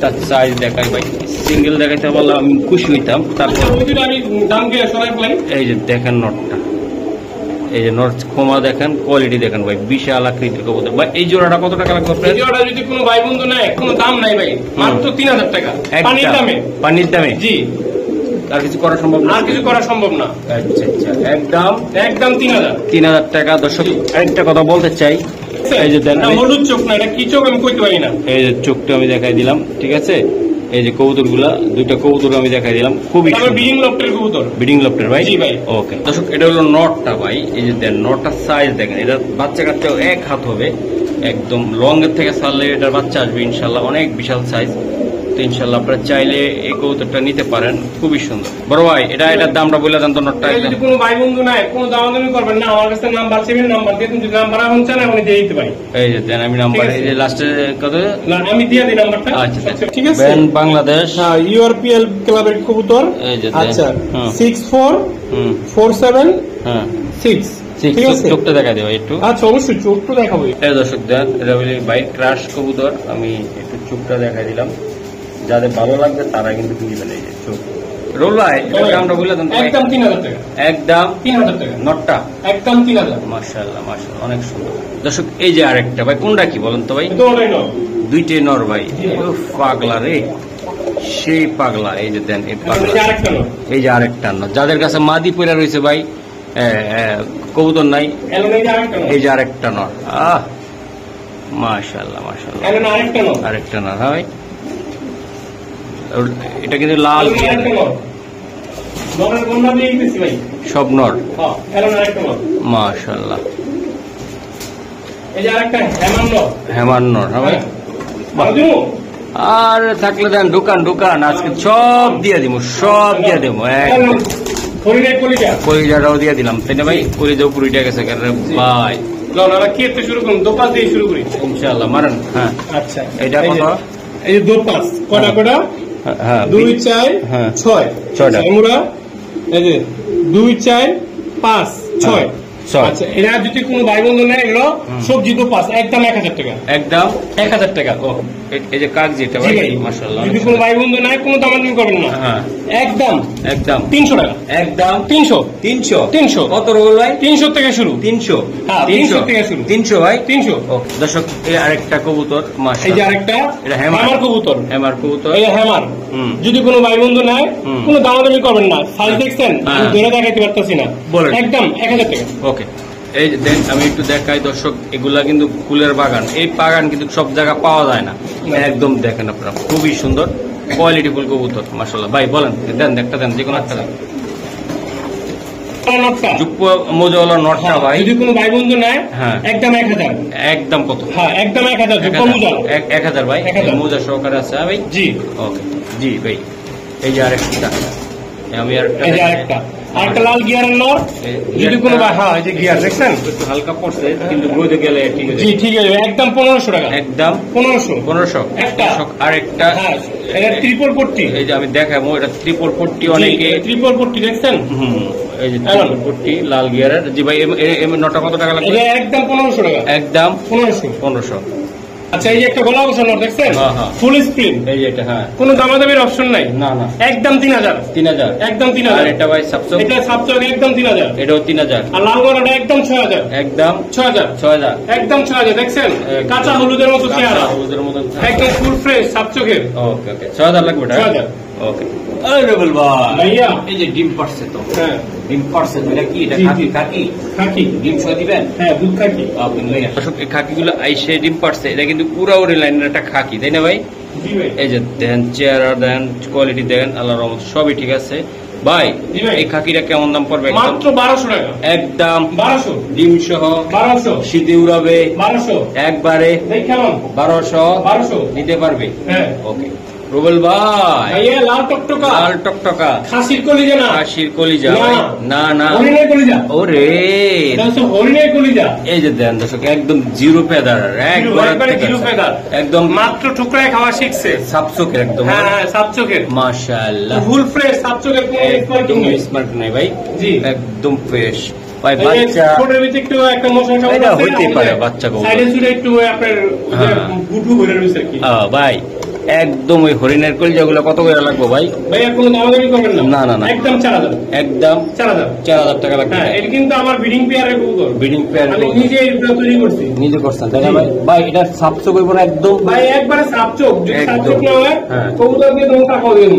তার সাইজ দেখাই ভাই, সিঙ্গেল দেখাইতে পারলে আমি খুশি হইতাম। তারপর আমি দাম দিয়ে সরাই ফেলাই। এই যে দেখেন নটটা, এই যে নট ক্ষমা দেখেন, কোয়ালিটি দেখেন ভাই, বিশাল আকৃতির কবুতর ভাই। এই জোড়াটা কত টাকা লাগবে? এই জোড়াটা যদি কোনো ভাই বন্ধু নেয়, কোনো দাম নাই ভাই, মাত্র 3000 টাকা পানির দামে। জি, আর কিছু করা সম্ভব না? আর কিছু করা সম্ভব না। আচ্ছা একদম 3000 টাকা। দর্শক আরেকটা কথা বলতে চাই, এই যে দেন হলুদ চোখ না, এটা কি চোখ আমি কইতে পারি না। এই যে চোখটা আমি দেখাই দিলাম, ঠিক আছে। এই যে কবুতর গুলা, দুইটা কবুতর আমি দেখাই দিলাম, খুবই ব্রিডিং লফটের কবুতর। ব্রিডিং লফটের ভাই? জি ভাই। ওকে দর্শক, এটা হলো নটটা ভাই। এই যে দেন নটটার সাইজ দেখেন, এটা বাচ্চা কাচ্চাও 1 হাত হবে, একদম লং এর থেকে ছাড়লে এটার বাচ্চা আসবে ইনশাল্লাহ, অনেক বিশাল সাইজ। তো ইনশাল্লাহ আপনারা চাইলে এই কবুতরটা নিতে পারেন, খুবই সুন্দর। বড় ভাই এটার দামটা বলে দেন তো। নটটা যদি কোনো ভাই বন্ধু নাই, কোনো দামাদামি করবেন না, আমার কাছে নাম্বার চাইবেন, নাম্বার দিয়ে যদি নাম্বার এখন চান আমি দিয়ে দিতে পারি। এই যে দেন আমি নাম্বার, এই যে লাস্টে কত আমি দিয়ে দিই নাম্বারটা। আচ্ছা ঠিক আছে। ব্যান বাংলাদেশ, হ্যাঁ, ইউআরপিএল ক্লাবের কবুতর। আচ্ছা 6447 হ্যাঁ 6। ঠিক আছে, চোখটা দেখা দেবো একটু। আচ্ছা অবশ্যই চোখটা দেখাবো। এই দর্শক দেন, এটা হলো ভাই ক্রাশ কবুতর, আমি একটু চোখটা দেখাই দিলাম, যাদের ভালো লাগবে তারা কিন্তু কিনবেন। এই যে চোখ রোল ভাই, দামটা বলে দেন। একদম 3000 টাকা। একদম 3000 টাকা নটটা, একদম 3000। মাশাআল্লাহ অনেক সুন্দর। দর্শক এই যে আরেকটা ভাই, কোনটা কি বলেন তো ভাই? দুইটাই নর ভাই। পাগলা রে, সেই পাগলা। এই যে দেন এই পাগলা, এই যে আরেকটা নর, যাদের কাছে মাদি পড়া রয়েছে ভাই, কবুতর নাই, এই যে আরেকটা নর। মাশাআল্লাহ আরেকটা নর। হ্যাঁ ভাই, এটা কিন্তু লাল, সব নর। মাশাআল্লাহ হেমান নর। হ্যাঁ ভাই, আর থাকলে দেন দোকান আজকে সব দিয়ে দিব, একদম কলিজাটাও দিয়ে দিলাম, তাই না ভাই? কলিজাও পুরিটা গেছে ভাই। ইনশাআল্লাহ মারেন। হ্যাঁ আচ্ছা, এটা কত? এই যে দোপাস কটা? হ্যাঁ 2 4 6 6টা। আমরা এই যে 2 4 5 6 আচ্ছা এরা যদি কোনো ভাই বন্ধু নেয় এগুলো সবজি তো 5 একদম 1000 টাকা একদম 1000 টাকা। ও এই যে কাক যেটা ভাই মাশাআল্লাহ যদি কোনো ভাই বন্ধু নেয় কোনো দামাদামি করবেন না। হ্যাঁ একদম 300 টাকা একদম 300 কত রোল ভাই 300 থেকে শুরু 300 হ্যাঁ 300 থেকে শুরু 300 ভাই 300। ওকে দর্শক এই আরেকটা কবুতর এই যে মাশাআল্লাহ আরেকটা এটা হ্যামার কবুতর এই হ্যামার যদি কোনো ভাই বন্ধু নেয় কোনো দামাদামি করবেন না। সাইজ দেখছেন আমি ধরে দেখাইতে পারতেছি না একদম 1000 টাকা। ওকে এই যে দেখ আমি একটু দেখাই দর্শক এগুলা কিন্তু ফুলের বাগান এই বাগান কিন্তু সব জায়গা পাওয়া যায় না একদম দেখেন আপনারা খুবই সুন্দর কোয়ালিটি ফুল কবুতর মাশাআল্লাহ ভাই বলেন দেন একটা দেন যে কোনো একটা দেন যুক্ত মোজাওয়ালা নটটা ভাই যদি কোনো ভাই বন্ধু নেয় একদম 1000 একদম কত হ্যাঁ একদম 1000 যুক্ত মোজা 1000 ভাই মোজা সহকারে আছে ভাই জি ওকে জি ভাই এই যে আরেকটা আমি আরেকটা লাল গিয়ারের নর যদি কোনো হ্যাঁ এই যে গিয়ার দেখছেন একটু হালকা পড়ছে কিন্তু রোদে গেলে ঠিক আছে জি ঠিক আছে একদম 1500 টাকা একদম 1500 একটা আরেকটা হ্যাঁ এটা ট্রিপল পট্টি এই যে আমি দেখাবো এটা ট্রিপল পট্টি অনেকে ট্রিপল পট্টি দেখছেন এই যে ট্রিপল পট্টি লাল গিয়ারের জি ভাই নটা কত টাকা লাগবে এটা একদম 1500 টাকা একদম 1500। আচ্ছা এই যে একটা গলা বসানো দেখছেন ফুল স্ক্রিন এই যে এটা হ্যাঁ কোনো দামাদামির অপশন নাই না একদম 3000 একদম 3000 আর এটা ভাই সাবসো এটা সাবসো একদম 3000 এটাও 3000 আর লাল গলাটা একদম 6000 একদম 6000 একদম 6000 দেখছেন কাঁচা হলুদের মতো চেহারা হলুদের মতো একদম ফুল ফ্রেশ সাবচোকের ওকে 6000 লাগবে এটা 6000 ওকে আরে বলবা ভাইয়া এই যে ডিম পারছে তো হ্যাঁ ডিম পারছে এটা কি এটা খাকি ডিম সহ দিবেন হ্যাঁ দুধ খাকি আপনি লইয়া দর্শক এই খাকিগুলো আইসে ডিম পারছে এটা কিন্তু পুরো ওরে লাইনের একটা খাকি তাই না ভাই জি ভাই এই যে দেন চেহারা দেন কোয়ালিটি দেন আল্লাহর রহমত সবই ঠিক আছে ভাই এই খাকিটা কেমন দাম পড়বে মাত্র 1200 টাকা একদম 1200 ডিম সহ 1200 শীতে উড়াবে 1200 একবারে দেখ কেমন 1200 নিতে পারবে হ্যাঁ ওকে রুবেল ভাই ভাইয়া লাল টকটকা খাসির কলিজা ভাই না হরিণের কলিজা ওরে হরিণের কলিজা এই যে দেন দর্শক একদম জিরো পেদার একদম মাত্র টুকরায় খাওয়া শিখছে সাবচোকের একদম হ্যাঁ সাবচোকের মাশাআল্লাহ ফুল ফ্রেশ সাবচোকের একদম স্মার্ট নাই ভাই জি একদম ফ্রেশ ভাই বাচ্চা ছোটের ভিতরে একটু একটা মশা খাওয়া এটা হইতে পারে বাচ্চা কো সাইডে সুরে একটু আপনার গুটু ভরে রইছে কি ভাই একদম ওই হরিণের কলিজাগুলো কত করে লাগবে ভাই ভাইয়া কোনো দামাদামি করবেন না না একদম 4000 একদম 4000 টাকা লাগবে হ্যাঁ এটা কিন্তু আমার ব্রিডিং পেয়ারের কবুতর আমি নিজে এটা তৈরি করছি নিজে করছেন তাই না ভাই এটা সাবচোক হইব না একদম ভাই একবারে সাবচোক যদি সাবচোক না হয় কবুতর দিয়ে তুমি টাকা দেন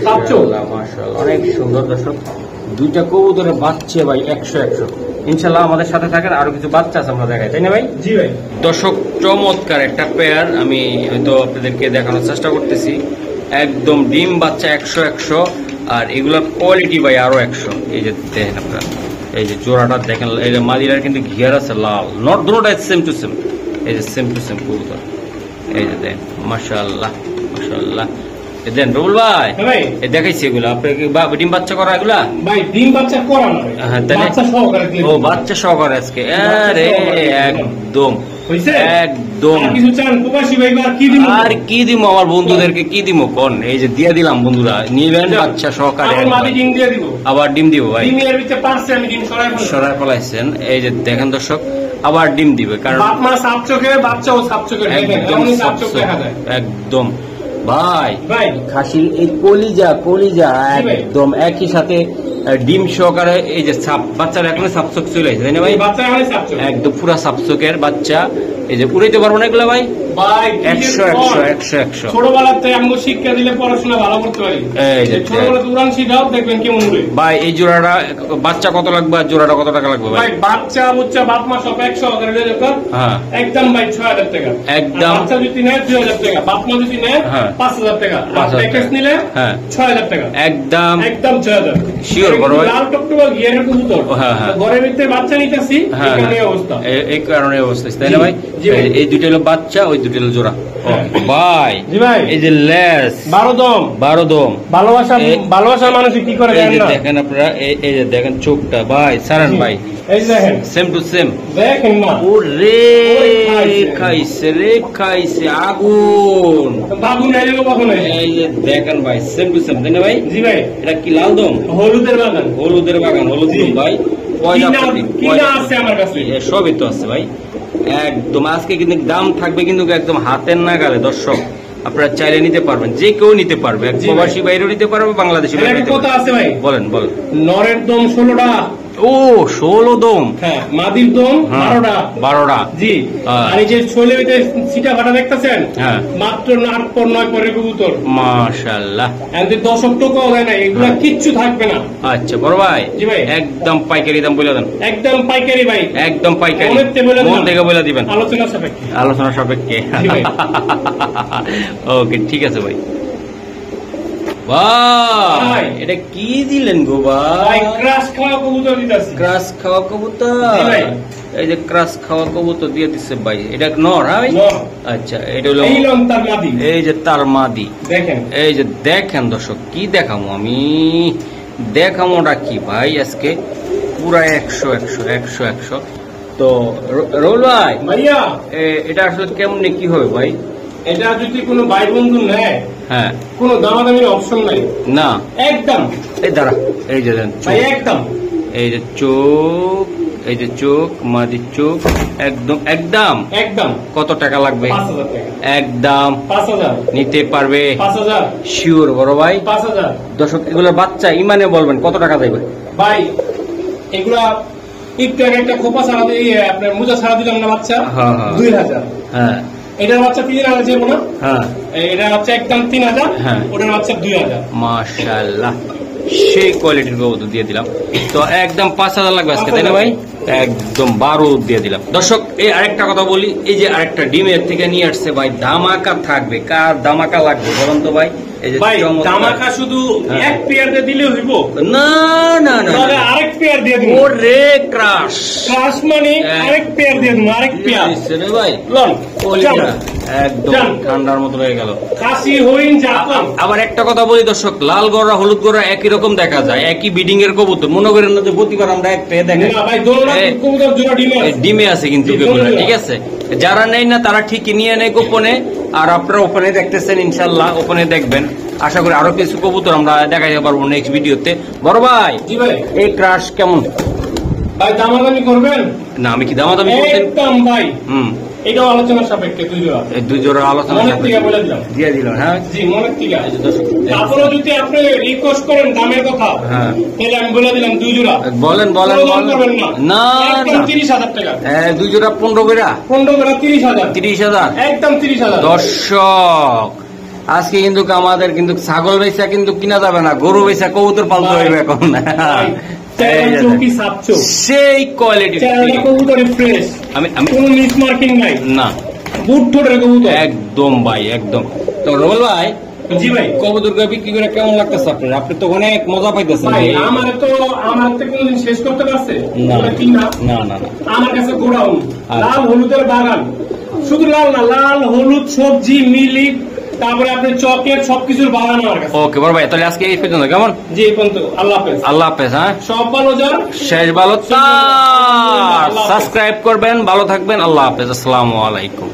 সাবচোক মাশাআল্লাহ অনেক সুন্দর দর্শক দুইটা কবুতরের বাচ্চা ভাই 100 ইনশাআল্লাহ আমাদের সাথে থাকেন আরো কিছু বাচ্চা আছে আমরা দেখাই তাই না ভাই জি ভাই দর্শক চমৎকার একটা পেয়ার আমি হয়তো আপনাদেরকে দেখানোর চেষ্টা করতেছি একদম ডিম বাচ্চা 100 আর এগুলোর কোয়ালিটি ভাই আরো 100 এই যে দেখেন আপনারা এই যে জোড়াটা দেখেন এই যে মাদিরার কিন্তু ঘিয়ার আছে লাল নট দুটোটাই সেম টু সেম এই যে সেম টু সেম কবুতর এই যে দেখেন মাশাআল্লাহ দেন রুল ভাই দেখাইছি এগুলো আপনাকে ডিম বাচ্চা করা এগুলা ভাই ডিম বাচ্চা করা না বাচ্চা সহকারে ও বাচ্চা সহকারে আজকে আরে একদম কিছু চান প্রবাসী ভাই আর কি দিব আমার বন্ধুদেরকে কি দিব কোন এই যে দিয়ে দিলাম বন্ধুরা নিবেন বাচ্চা সহকারে আবার ডিম দিব ভাই সরাই ফলাইছেন এই যে দেখেন দর্শক আবার ডিম দিবে কারণ একদম ভাই খাসির এই কলিজা একদম একই সাথে ডিম সহকারে এই যে বাচ্চারা এখন সাপচক চলে আসে তাই না ভাই একদম পুরা সাপচকের বাচ্চা এই যে উড়াইতে পারবো না এগুলো ভাই 100 ছোটবেলাতে আমি শিক্ষা দিলে পড়াশোনা ভালো করতে পারি ছোটবেলাতে উড়ান শিখাও দেখবেন কেমন উড়ে ভাই এই জোড়াটা বাচ্চা কত লাগবে আর জোড়াটা কত টাকা লাগবে ভাই বাচ্চা বাপ মা সব 100 করে একদম ভাই 6000 টাকা একদম বাচ্চা যদি নেয় 2000 টাকা বাপ মা যদি নেয় 5000 টাকা প্যাকেজ নিলে 6000 টাকা একদম 6000 শিওর বড় ভাই লাল টকটকা গিয়ারের কবুতর ঘরের ভিতরে বাচ্চা নিতেছি এই অবস্থা এই কারণে অবস্থা তাই না ভাই এই দুটো হলো বাচ্চা ওই দুটো হলো জোড়া ভাই এই যে লেস 12 দম ভালোবাসার মানুষ কি করে দেখেন আপনারা এই যে দেখেন চোখটা ভাই সারান ভাই সেম টু সেম দেখেন না ওরে খাইছে আগুন এই যে দেখেন ভাই সেম টু সেম তাই না ভাই জি ভাই এটা কি লাল দম হলুদের বাগান হলুদ দম ভাই কিনা আছে আমার কাছে, সবই তো আছে ভাই একদম। আজকে কিন্তু দাম থাকবে কিন্তু একদম হাতের নাগালে দর্শক, আপনারা চাইলে নিতে পারবেন, যে কেউ নিতে পারবে, প্রবাসী বাইরেও নিতে পারবে, বাংলাদেশি বাইরেও কথা আছে ভাই। বলেন বলেন। নরের দম 16টা। ও 16 দম। হ্যাঁ, মাদির দম 12টা। 12টা জি। আর এই যে ছোলে সিটা ফাটা দেখতেছেন, হ্যাঁ, মাত্র 8 পর 9 পরের কবুতর। মাশাআল্লাহ। এতে 10 টাকাও হয় না, এগুলা কিচ্ছু থাকবে না। আচ্ছা বড় ভাই। জি ভাই। একদম পাইকারি দাম বলে দেন। একদম পাইকারি ভাই, একদম পাইকারি। মন থেকে বলে দিবেন, আলোচনা সাপেক্ষে। আলোচনা সাপেক্ষে। ওকে ঠিক আছে ভাই। ভাই এটা কি দিলেন গো ভাই? ক্রাশ খাওয়া কবুতর দিতেছি। ক্রাশ খাওয়া কবুতর। এই যে ক্রাশ খাওয়া কবুতর দিয়ে দিচ্ছে ভাই। এটা নর? হ্যাঁ ভাই। আচ্ছা, এটা হলো তার মাদি। এই যে তার মাদি। দেখেন, এই যে দেখেন দর্শক, কি দেখামো আমি, দেখামোটা কি ভাই আজকে পুরা 100। তো রোল ভাই, ভাইয়া এটা আসলে কেমনে কি হবে ভাই? এটা যদি কোনো ভাই বন্ধু নেয়, হ্যাঁ, কোনো দামাদামির অপশন নাই না, একদম। এই দাঁড়া, এই যে দেন ভাই, একদম। এই যে চোখ, এই যে চোখ, মাদির চোখ, একদম একদম একদম। কত টাকা লাগবে? 5000 টাকা। একদম 5000 নিতে পারবে? 5000 শিওর বড় ভাই? 5000। দর্শক এগুলোর বাচ্চা ইমানে বলবেন কত টাকা দেবে ভাই? এগুলা একটু একটা খোপা ছাড়া দিয়ে আপনার মোজা ছাড়া দিলাম না বাচ্চা, 2000। হ্যাঁ, এটার বাচ্চা 3000 যাবো না? হ্যাঁ, এটার বাচ্চা একদম 3000। হ্যাঁ, ওটার বাচ্চা 2000। মাশাআল্লাহ, সেই কোয়ালিটির কবুতর দিয়ে দিলাম। তো একদম 5000 লাগবে আজকে, তাই না ভাই? একদম 12 দিয়ে দিলাম। দর্শক এই আরেকটা কথা বলি, এই যে আরেকটা ডিমের থেকে নিয়ে আসছে ভাই, ধামাকা থাকবে। কার ধামাকা লাগবে বলুন তো ভাই? এই যে ধামাকা শুধু এক পেয়ার দিয়ে দিলে হইব না? না না, আরেক পেয়ার দিয়ে দিব। ওরে ক্রাশ, ক্রাশ মানে আরেক পেয়ার দিয়ে দিব, আরেক পেয়ার রে ভাই। লন একদম ঠান্ডার মতো হয়ে গেল। কাশি হইন জাতলাম। আবার একটা কথা বলি দর্শক, লাল গড়া হলুদ গড়া একই রকম দেখা যায়, একই বিডিং এর কবুতর। মনে করেন না যে প্রতিবার আমরা এক পেয়ে দেখেন না ভাই, দোলনা কবুতর জোড়া ডিমে আছে কিন্তু এগুলো, ঠিক আছে? যারা নেই না তারা ঠিকই নিয়ে নেয় গোপনে, আর আপনারা ওপেনে দেখতেছেন, ইনশাল্লাহ ওপেনে দেখবেন। আশা করি আরো কিছু কবুতর আমরা দেখাতে পারবো নেক্সট ভিডিওতে। বড় ভাই, জি ভাই, এই ক্রাশ কেমন ভাই? দামাদামি করবেন না? আমি কি দামাদামি করতে একদম ভাই। এটাও আলোচনার সাপেক্ষে, দুই জোড়া আলোচনা সাপেক্ষে বলে দিলাম, দিয়ে দিলাম। হ্যাঁ জি, মনের থেকে। তারপরে যদি আপনি রিকোয়েস্ট করেন দামের কথা, হ্যাঁ, তাহলে আমি বলে দিলাম 2 জোড়া। বলেন বলেন না, একদম 30000 টাকা। হ্যাঁ, 2 জোড়া 15 করে, 15 করে 30000, 30000 একদম 30000। দর্শক আজকে কিন্তু আমাদের কিন্তু ছাগল বেচা কিন্তু কিনা যাবে না, গরু বেচা কবুতর পালতে হবে এখন। সেই কোয়ালিটি কোনো মিস মার্কিং নাই না, বুট ঠোঁটের কবুতর একদম ভাই, একদম। তো রোল ভাই, জি ভাই, কবুতর বিক্রি করে কেমন লাগতেছে আপনার? আপনি তো অনেক মজা পাইতেছেন। আমার তো কোনদিন শেষ করতে পারছে না? না না, আমার কাছে গোডাউন, লাল হলুদের বাগান, শুধু লাল না, লাল হলুদ সবজি মিলিক, তারপরে আপনি চকলেট, সবকিছুর বাগান আমার কাছে। ওকে বড় ভাই, তাহলে আজকে এই পর্যন্ত কেমন? জি, এই পর্যন্ত। আল্লাহ হাফেজ। আল্লাহ হাফেজ। হ্যাঁ, সব ভালো যার শেষ ভালো। সাবস্ক্রাইব করবেন, ভালো থাকবেন। আল্লাহ হাফেজ, আসসালামু আলাইকুম।